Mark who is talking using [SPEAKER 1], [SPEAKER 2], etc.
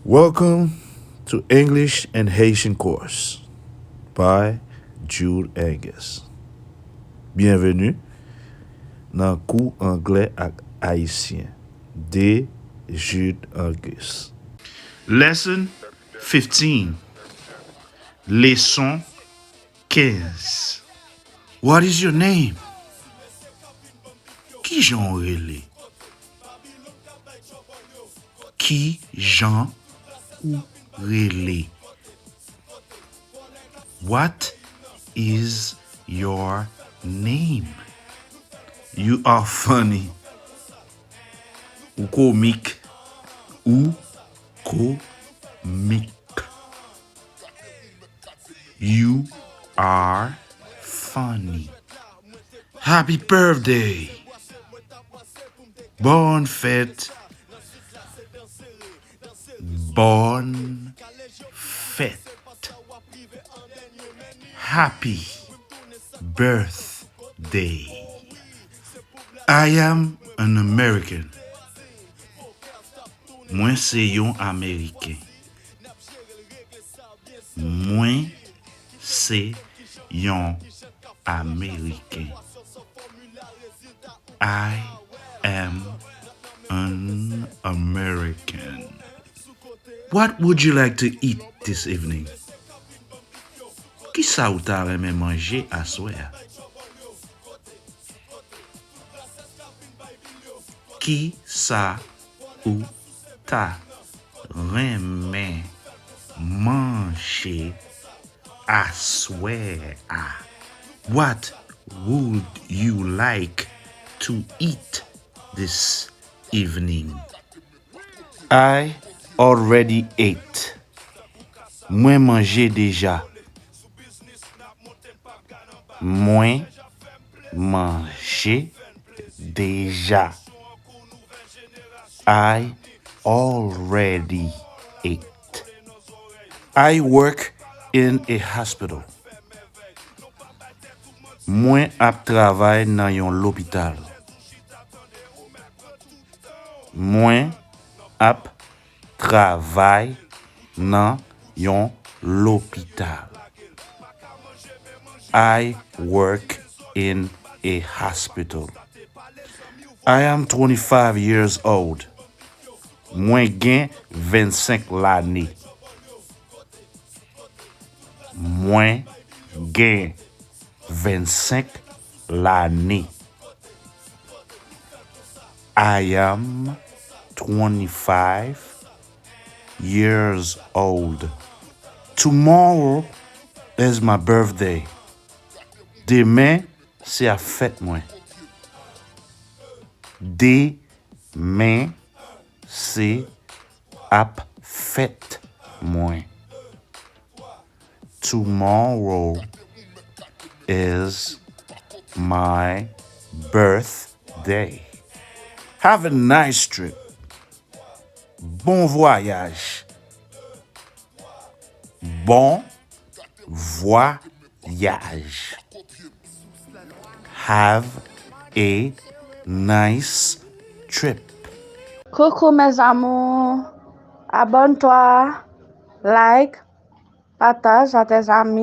[SPEAKER 1] Welcome to English and Haitian course by Jude Angus. Bienvenue dans Kou Anglè ak Ayisyen de Jude Angus. Lesson 15. Leson 15. What is your name? Qui Jean relé? Qui Jean relé? What is your name? You are funny. Ou comique. Ou comique. You are funny. Happy birthday. Bonne fête. Bonne fête. Happy birthday. I am an American. Moi c'est yon Américain. Moi c'est yon Américain. I am an American. What would you like to eat this evening? Qui sa ou ta reme manger à soir? Qui sa ou ta reme manger à soir? What would you like to eat this evening? I already ate. Moi manger déjà. Moi manger déjà. I already ate. I work in a hospital. Moi ap travay nan yon l'hôpital. Moi ap travay nan yon l'hôpital. I work in a hospital. I am 25 years old. Moi gen 25 l'année. Moi gen 25 l'année. I am 25 years old. Tomorrow is my birthday. Demain, c'est à fête moi. Demain, c'est à fête moi. Tomorrow is my birthday. Have a nice trip. Bon voyage. Bon voyage. Have a nice trip.
[SPEAKER 2] Coucou mes amours, abonne-toi, like, partage à tes amis.